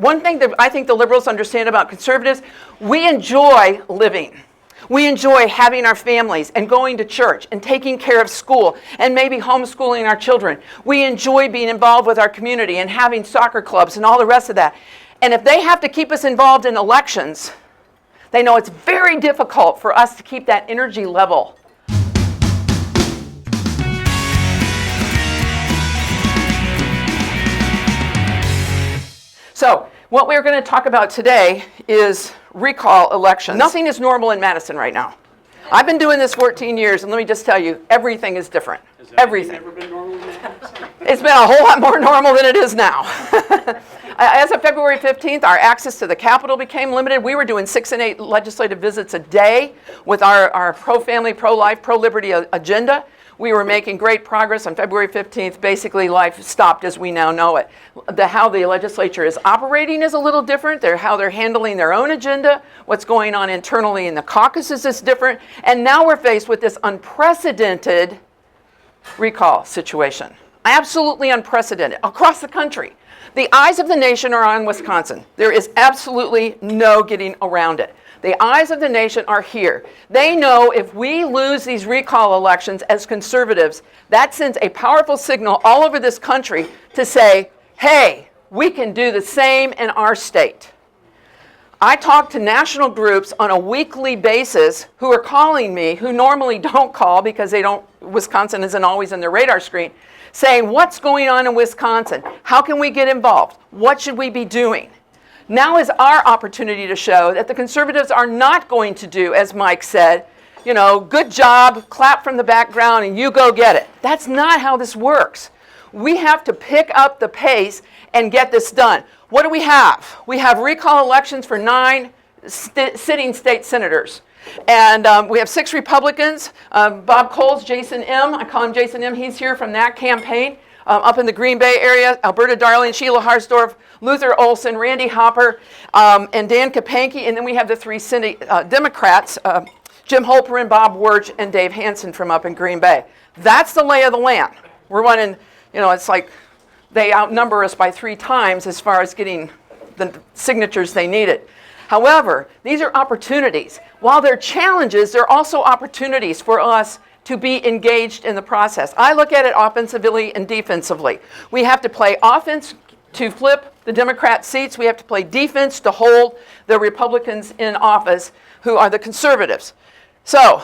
one thing that I think the liberals understand about conservatives, we enjoy living. We enjoy having our families and going to church and taking care of school and maybe homeschooling our children. We enjoy being involved with our community and having soccer clubs and all the rest of that. And if they have to keep us involved in elections, they know it's very difficult for us to keep that energy level. So, what we're going to talk about today is recall elections. Nothing is normal in Madison right now. I've been doing this 14 years, and let me just tell you, everything is different. Everything. Has that never been normal in Madison? It's been a whole lot more normal than it is now. As of February 15th, our access to the Capitol became limited. We were doing 6 and 8 legislative visits a day with our pro-family, pro-life, pro-liberty agenda. We were making great progress. On February 15th, basically life stopped as we now know it. How the legislature is operating is a little different. How they're handling their own agenda. What's going on internally in the caucuses is different. And now we're faced with this unprecedented recall situation. Absolutely unprecedented across the country. The eyes of the nation are on Wisconsin. There is absolutely no getting around it. The eyes of the nation are here. They know if we lose these recall elections as conservatives, that sends a powerful signal all over this country to say, hey, we can do the same in our state. I talk to national groups on a weekly basis who are calling me, who normally don't call because Wisconsin isn't always on their radar screen, saying, what's going on in Wisconsin? How can we get involved? What should we be doing? Now is our opportunity to show that the conservatives are not going to do, as Mike said, good job, clap from the background, and you go get it. That's not how this works. We have to pick up the pace and get this done. What do we have? We have recall elections for 9 sitting state senators. And we have 6 Republicans, Bob Coles, Jason M. I call him Jason M. He's here from that campaign up in the Green Bay area. Alberta Darling, Sheila Harsdorf, Luther Olson, Randy Hopper, and Dan Kapanke. And then we have the 3 Democrats, Jim Holperin, Bob Birch, and Dave Hansen from up in Green Bay. That's the lay of the land. We're running, it's like they outnumber us by 3 times as far as getting the signatures they needed. However, these are opportunities. While they're challenges, they're also opportunities for us to be engaged in the process. I look at it offensively and defensively. We have to play offense to flip the Democrat seats. We have to play defense to hold the Republicans in office, who are the conservatives. So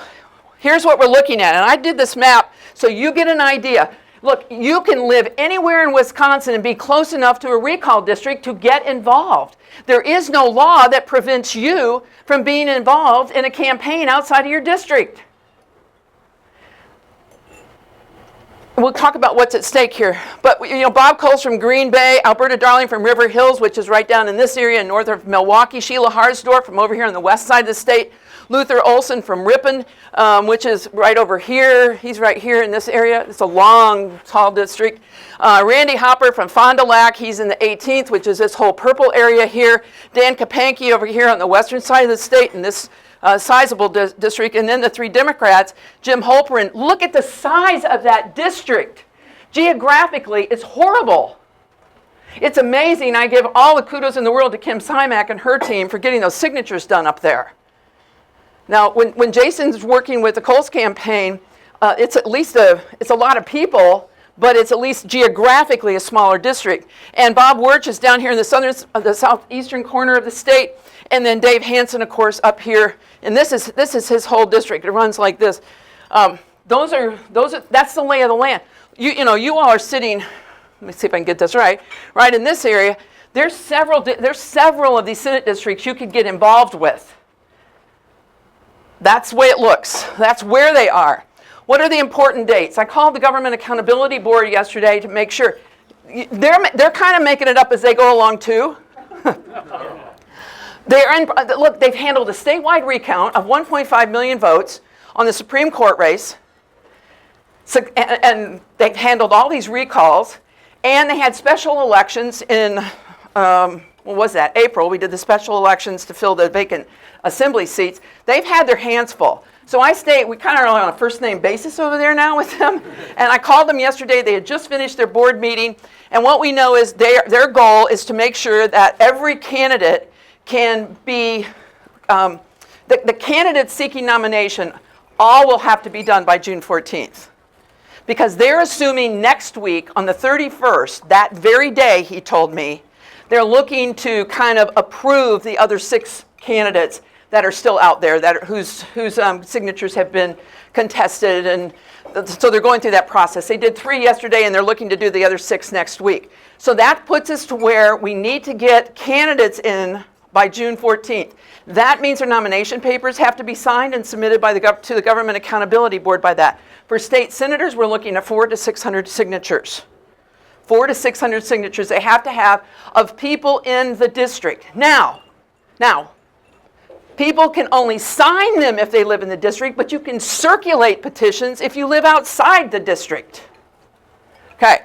here's what we're looking at. And I did this map so you get an idea. Look, you can live anywhere in Wisconsin and be close enough to a recall district to get involved. There is no law that prevents you from being involved in a campaign outside of your district. We'll talk about what's at stake here. But, Bob Coles from Green Bay, Alberta Darling from River Hills, which is right down in this area north of Milwaukee, Sheila Harsdorf from over here on the west side of the state, Luther Olson from Ripon, which is right over here. He's right here in this area. It's a long, tall district. Randy Hopper from Fond du Lac. He's in the 18th, which is this whole purple area here. Dan Kapanke over here on the western side of the state in this sizable district. And then the 3 Democrats, Jim Holperin. Look at the size of that district. Geographically, it's horrible. It's amazing. I give all the kudos in the world to Kim Simak and her team for getting those signatures done up there. Now, when Jason's working with the Coles campaign, it's a lot of people, but it's at least geographically a smaller district. And Bob Birch is down here in the southeastern corner of the state, and then Dave Hansen, of course, up here. And this is his whole district. It runs like this. That's the lay of the land. You all are sitting. Let me see if I can get this right. Right in this area, there's several of these Senate districts you could get involved with. That's the way it looks. That's where they are. What are the important dates? I called the Government Accountability Board yesterday to make sure. They're kind of making it up as they go along too. Look, they've handled a statewide recount of 1.5 million votes on the Supreme Court race. And they've handled all these recalls. And they had special elections in, April. We did the special elections to fill the vacant assembly seats. They've had their hands full. So we kind of are on a first name basis over there now with them. And I called them yesterday. They had just finished their board meeting. And what we know is their goal is to make sure that every candidate can be, the candidates seeking nomination, all will have to be done by June 14th. Because they're assuming next week on the 31st, that very day, he told me, they're looking to kind of approve the other 6 candidates that are still out there, whose signatures have been contested, and so they're going through that process. They did 3 yesterday, and they're looking to do the other 6 next week. So that puts us to where we need to get candidates in by June 14th. That means their nomination papers have to be signed and submitted to the Government Accountability Board by that. For state senators, we're looking at 400 to 600 signatures. 400 to 600 signatures they have to have of people in the district. Now, people can only sign them if they live in the district, but you can circulate petitions if you live outside the district. Okay.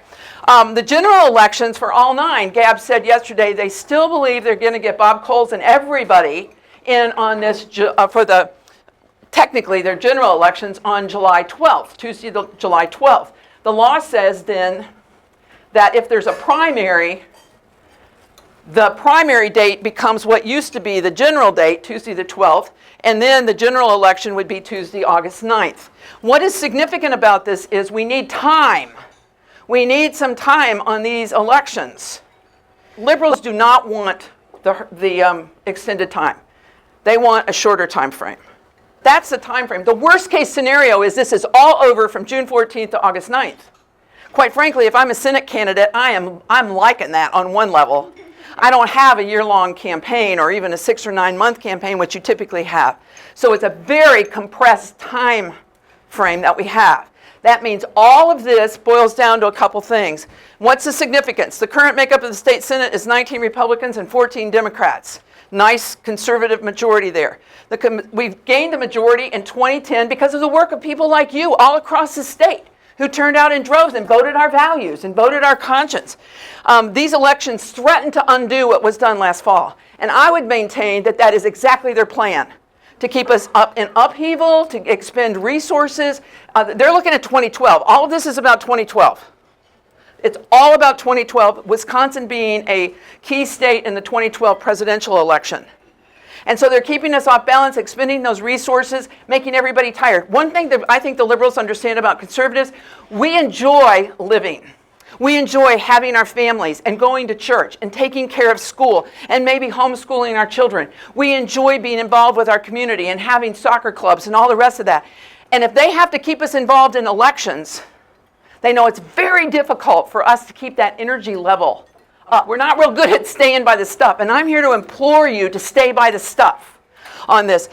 The general elections for all 9, Gab said yesterday, they still believe they're going to get Bob Coles and everybody in on this technically their general elections on July 12th, Tuesday, July 12th. The law says then that if there's a primary, the primary date becomes what used to be the general date, Tuesday the 12th, and then the general election would be Tuesday, August 9th. What is significant about this is we need time. We need some time on these elections. Liberals do not want the extended time. They want a shorter time frame. That's the time frame. The worst case scenario is this is all over from June 14th to August 9th. Quite frankly, if I'm a Senate candidate, I'm liking that on one level. I don't have a year-long campaign or even a 6 or 9 month campaign, which you typically have. So it's a very compressed time frame that we have. That means all of this boils down to a couple things. What's the significance? The current makeup of the state Senate is 19 Republicans and 14 Democrats. Nice conservative majority there. We've gained the majority in 2010 because of the work of people like you all across the state who turned out in droves and voted our values and voted our conscience. These elections threaten to undo what was done last fall. And I would maintain that that is exactly their plan, to keep us up in upheaval, to expend resources. They're looking at 2012. All of this is about 2012. It's all about 2012, Wisconsin being a key state in the 2012 presidential election. And so they're keeping us off balance, expending those resources, making everybody tired. One thing that I think the liberals understand about conservatives, we enjoy living. We enjoy having our families and going to church and taking care of school and maybe homeschooling our children. We enjoy being involved with our community and having soccer clubs and all the rest of that. And if they have to keep us involved in elections, they know it's very difficult for us to keep that energy level up. We're not real good at staying by the stuff, and I'm here to implore you to stay by the stuff on this.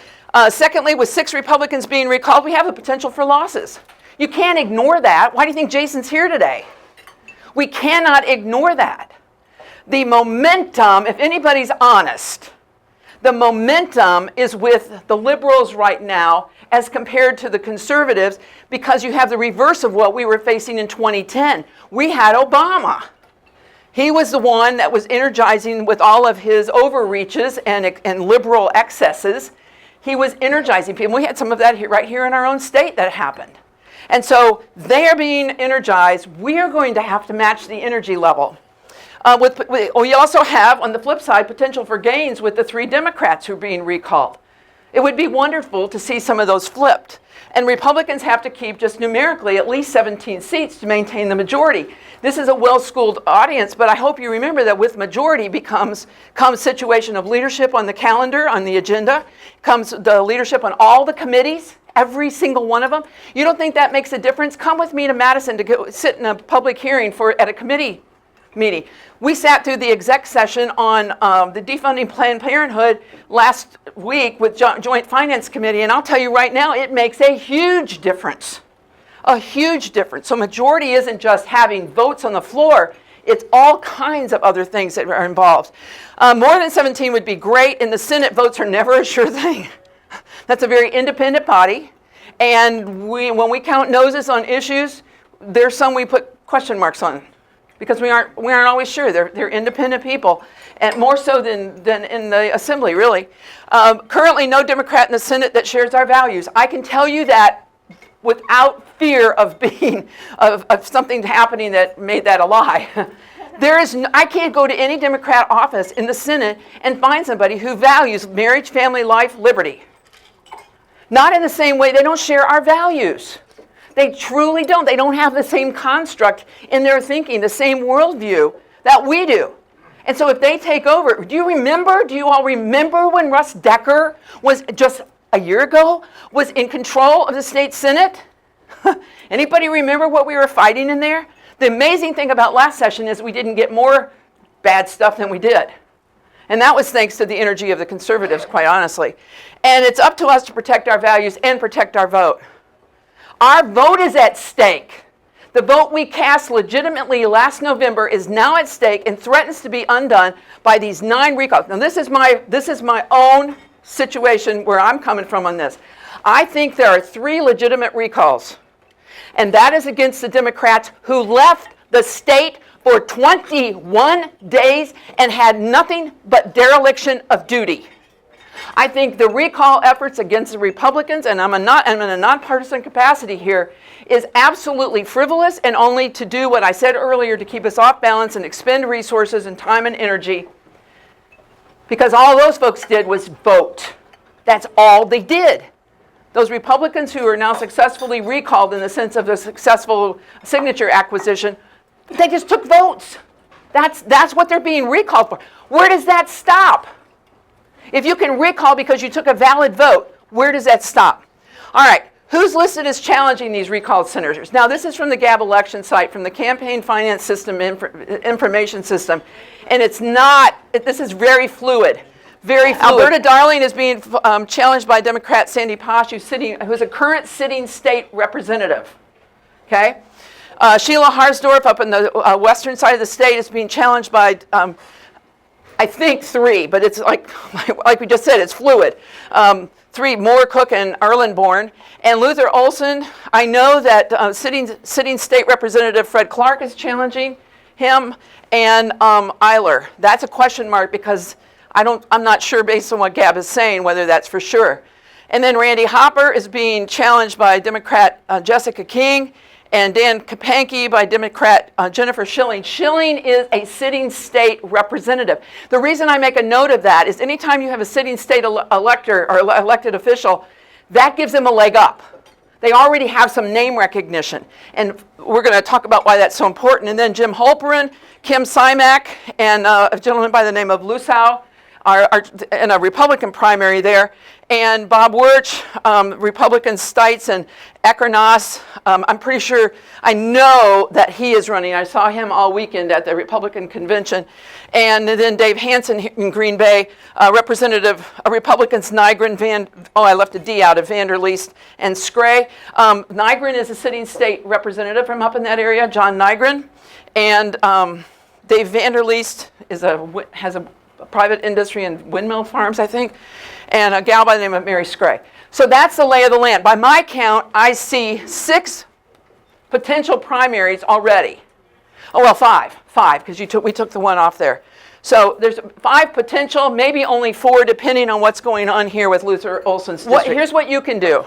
Secondly, with 6 Republicans being recalled, we have a potential for losses. You can't ignore that. Why do you think Jason's here today? We cannot ignore that. The momentum, if anybody's honest, the momentum is with the liberals right now as compared to the conservatives, because you have the reverse of what we were facing in 2010. We had Obama. He was the one that was energizing with all of his overreaches and liberal excesses. He was energizing people. We had some of that right here in our own state that happened. And so they are being energized. We are going to have to match the energy level. We also have, on the flip side, potential for gains with the 3 Democrats who are being recalled. It would be wonderful to see some of those flipped. And Republicans have to keep just numerically at least 17 seats to maintain the majority. This is a well-schooled audience, but I hope you remember that with majority comes situation of leadership on the calendar, on the agenda, comes the leadership on all the committees, every single one of them. You don't think that makes a difference? Come with me to Madison to go sit in a public hearing at a committee meeting. We sat through the exec session on the defunding Planned Parenthood last week with Joint Finance Committee, and I'll tell you right now, it makes a huge difference. A huge difference. So majority isn't just having votes on the floor, it's all kinds of other things that are involved. More than 17 would be great. In the Senate, votes are never a sure thing. That's a very independent body, and when we count noses on issues, there's some we put question marks on. because we aren't always sure. They're independent people, and more so than in the Assembly, really. Currently, no Democrat in the Senate that shares our values. I can tell you that without fear of being of something happening that made that a lie. I can't go to any Democrat office in the Senate and find somebody who values marriage, family life, liberty. Not in the same way. They don't share our values. They truly don't. They don't have the same construct in their thinking, the same worldview that we do. And so if they take over, do you all remember when Russ Decker was just a year ago, was in control of the state Senate? Anybody remember what we were fighting in there? The amazing thing about last session is we didn't get more bad stuff than we did. And that was thanks to the energy of the conservatives, quite honestly. And it's up to us to protect our values and protect our vote. Our vote is at stake. The vote we cast legitimately last November is now at stake and threatens to be undone by these 9 recalls. Now this is my own situation where I'm coming from on this. I think there are 3 legitimate recalls. And that is against the Democrats who left the state for 21 days and had nothing but dereliction of duty. I think the recall efforts against the Republicans, and I'm in a nonpartisan capacity here, is absolutely frivolous and only to do what I said earlier, to keep us off balance and expend resources and time and energy, because all those folks did was vote. That's all they did. Those Republicans who are now successfully recalled in the sense of a successful signature acquisition, they just took votes. That's what they're being recalled for. Where does that stop? If you can recall because you took a valid vote, where does that stop? All right, who's listed as challenging these recalled senators? Now, this is from the Gab election site, from the Campaign Finance System Information System, and this is very fluid. Very fluid. Alberta Darling is being challenged by Democrat Sandy Posh, who's a current sitting state representative. Okay? Sheila Harsdorf up in the western side of the state is being challenged by, I think 3, but it's like we just said, it's fluid. 3, Moore, Cook, and Erlenborn. And Luther Olson, I know that sitting state representative Fred Clark is challenging him, and Eiler. That's a question mark because I'm not sure based on what Gab is saying whether that's for sure. And then Randy Hopper is being challenged by Democrat Jessica King, and Dan Kapanke by Democrat Jennifer Schilling. Schilling is a sitting state representative. The reason I make a note of that is anytime you have a sitting state elector or elected official, that gives them a leg up. They already have some name recognition. And we're going to talk about why that's so important. And then Jim Holperin, Kim Simak, and a gentleman by the name of Lusow are in a Republican primary there. And Bob Wirch, Republican Stites, and Ekernos. I'm pretty sure, I know that he is running. I saw him all weekend at the Republican convention. And then Dave Hansen in Green Bay, Republicans Nygren, I left a D out of Vanderleest and Scray. Nygren is a sitting state representative from up in that area, John Nygren. And Dave Vanderleest has a private industry and windmill farms, I think, and a gal by the name of Mary Scray. So that's the lay of the land. By my count, I see 6 potential primaries already. Oh, well, 5, because we took the one off there. So there's 5 potential, maybe only 4, depending on what's going on here with Luther Olson's district. Here's what you can do.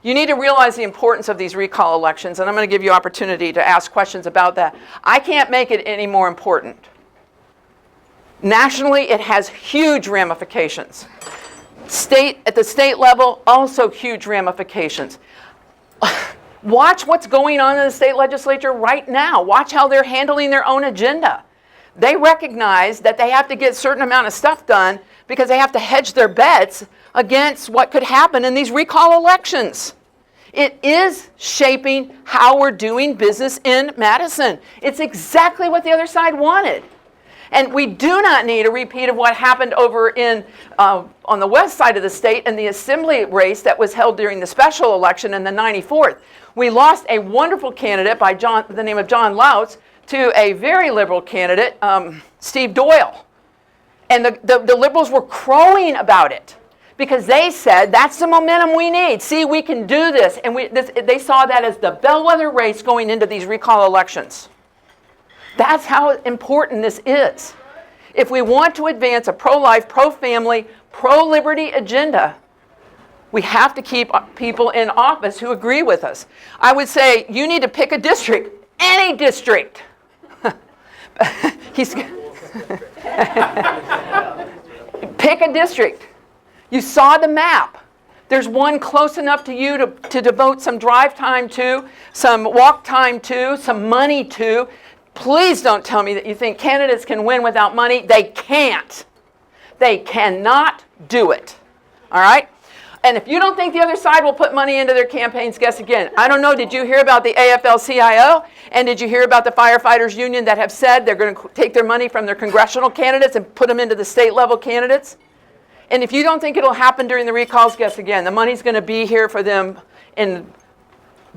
You need to realize the importance of these recall elections, and I'm going to give you opportunity to ask questions about that. I can't make it any more important. Nationally, it has huge ramifications. At the state level, also huge ramifications. Watch what's going on in the state legislature right now. Watch how they're handling their own agenda. They recognize that they have to get a certain amount of stuff done because they have to hedge their bets against what could happen in these recall elections. It is shaping how we're doing business in Madison. It's exactly what the other side wanted. And we do not need a repeat of what happened over on the west side of the state in the assembly race that was held during the special election in the 94th. We lost a wonderful candidate by the name of John Lautz to a very liberal candidate, Steve Doyle. And the liberals were crowing about it because they said, that's the momentum we need. See, we can do this. And they saw that as the bellwether race going into these recall elections. That's how important this is. If we want to advance a pro-life, pro-family, pro-liberty agenda, we have to keep people in office who agree with us. I would say you need to pick a district, any district. Pick a district. You saw the map. There's one close enough to you to devote some drive time to, some walk time to, some money to. Please don't tell me that you think candidates can win without money. They can't. They cannot do it. All right? And if you don't think the other side will put money into their campaigns, guess again. I don't know, did you hear about the AFL-CIO? And did you hear about the firefighters union that have said they're going to take their money from their congressional candidates and put them into the state level candidates? And if you don't think it'll happen during the recalls, guess again. The money's going to be here for them in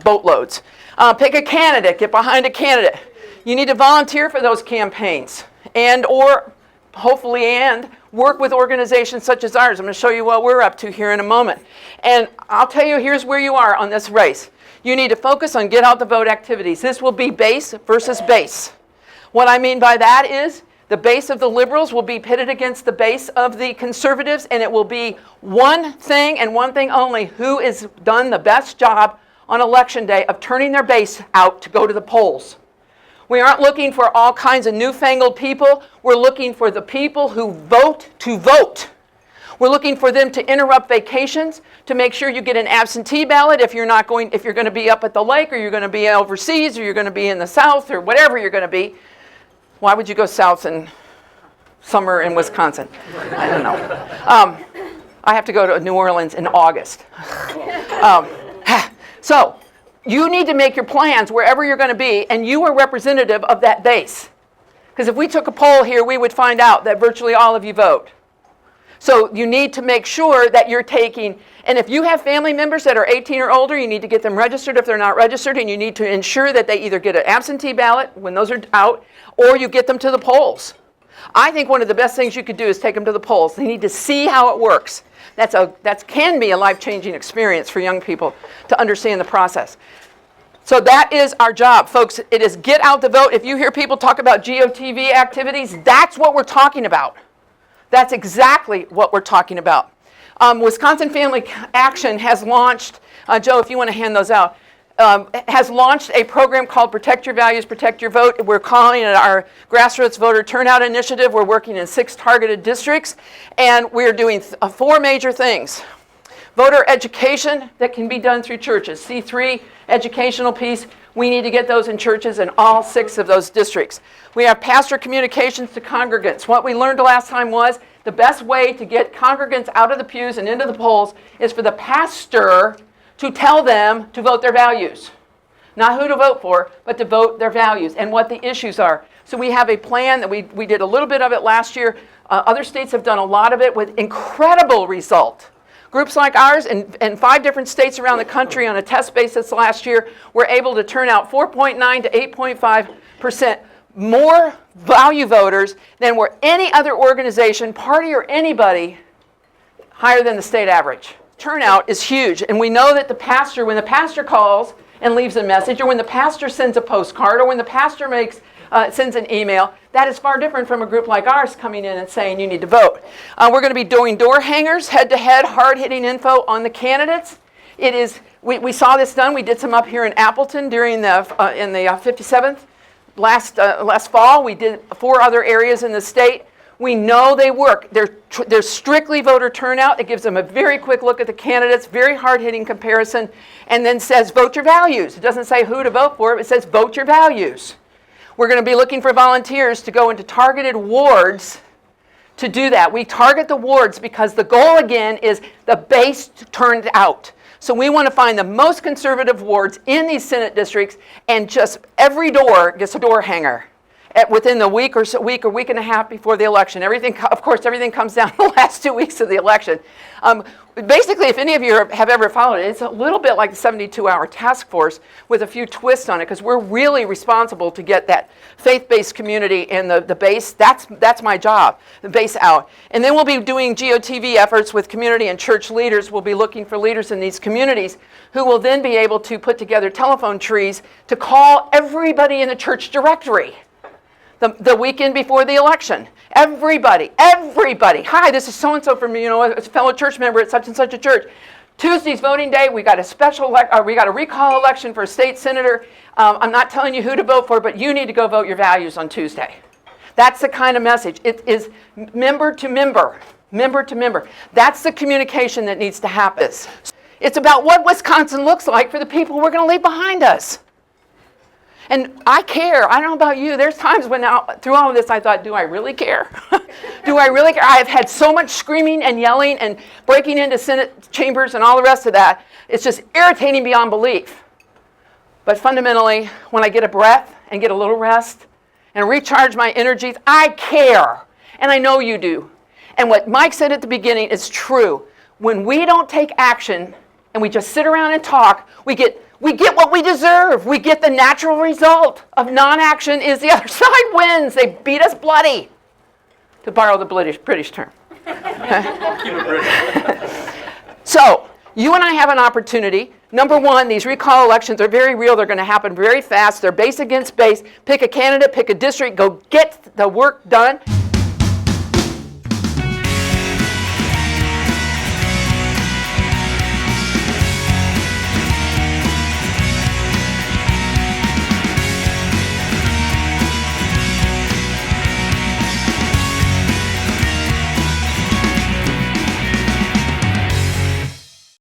boatloads. Pick a candidate. Get behind a candidate. You need to volunteer for those campaigns and work with organizations such as ours. I'm going to show you what we're up to here in a moment. And I'll tell you, here's where you are on this race. You need to focus on get out the vote activities. This will be base versus base. What I mean by that is the base of the liberals will be pitted against the base of the conservatives, and it will be one thing and one thing only: who has done the best job on election day of turning their base out to go to the polls. We aren't looking for all kinds of newfangled people. We're looking for the people who vote to vote. We're looking for them to interrupt vacations, to make sure you get an absentee ballot if you're going to be up at the lake, or you're going to be overseas, or you're going to be in the South, or whatever you're going to be. Why would you go south in summer in Wisconsin? I don't know. I have to go to New Orleans in August. So you need to make your plans wherever you're going to be, and you are representative of that base. Because if we took a poll here, we would find out that virtually all of you vote. So you need to make sure that you're taking, and if you have family members that are 18 or older, you need to get them registered if they're not registered, and you need to ensure that they either get an absentee ballot when those are out, or you get them to the polls. I think one of the best things you could do is take them to the polls. They need to see how it works. That can be a life-changing experience for young people to understand the process. So that is our job, folks. It is get out the vote. If you hear people talk about GOTV activities, that's what we're talking about. That's exactly what we're talking about. Wisconsin Family Action has launched, Joe, if you want to hand those out, has launched a program called Protect Your Values, Protect Your Vote. We're calling it our Grassroots Voter Turnout Initiative. We're working in 6 targeted districts, and we're doing 4 major things. Voter education that can be done through churches. C3 educational piece. We need to get those in churches in all 6 of those districts. We have pastor communications to congregants. What we learned last time was the best way to get congregants out of the pews and into the polls is for the pastor to tell them to vote their values. Not who to vote for, but to vote their values and what the issues are. So we have a plan that we did a little bit of it last year. Other states have done a lot of it with incredible result. Groups like ours in 5 different states around the country on a test basis last year were able to turn out 4.9 to 8.5% more value voters than were any other organization, party, or anybody higher than the state average. Turnout is huge, and we know that when the pastor calls and leaves a message, or when the pastor sends a postcard, or when the pastor sends an email, that is far different from a group like ours coming in and saying you need to vote. We're going to be doing door hangers, head-to-head, hard-hitting info on the candidates. We saw this done. We did some up here in Appleton during in the 57th last fall. We did 4 other areas in the state. We know they work. They're strictly voter turnout. It gives them a very quick look at the candidates, very hard-hitting comparison, and then says vote your values. It doesn't say who to vote for. It says vote your values. We're going to be looking for volunteers to go into targeted wards to do that. We target the wards because the goal, again, is the base turned out. So we want to find the most conservative wards in these Senate districts, and just every door gets a door hanger within the week or week and a half before the election. Everything comes down the last 2 weeks of the election. Basically, if any of you have ever followed it, it's a little bit like the 72-hour task force with a few twists on it, because we're really responsible to get that faith-based community and the base. That's my job, the base out. And then we'll be doing GOTV efforts with community and church leaders. We'll be looking for leaders in these communities who will then be able to put together telephone trees to call everybody in the church directory. the weekend before the election. Everybody, hi, this is so-and-so from, a fellow church member at such and such a church. Tuesday's voting day. We got a recall election for a state senator. I'm not telling you who to vote for, but you need to go vote your values on Tuesday. That's the kind of message. It is member to member. That's the communication that needs to happen. It's about what Wisconsin looks like for the people we're going to leave behind us. And I care. I don't know about you. There's times when through all of this I thought, do I really care? Do I really care? I have had so much screaming and yelling and breaking into Senate chambers and all the rest of that. It's just irritating beyond belief. But fundamentally, when I get a breath and get a little rest and recharge my energies, I care. And I know you do. And what Mike said at the beginning is true. When we don't take action and we just sit around and talk, we get what we deserve. We get the natural result of non-action is the other side wins. They beat us bloody, to borrow the British term. So, you and I have an opportunity. Number one, these recall elections are very real. They're going to happen very fast. They're base against base. Pick a candidate, pick a district, go get the work done.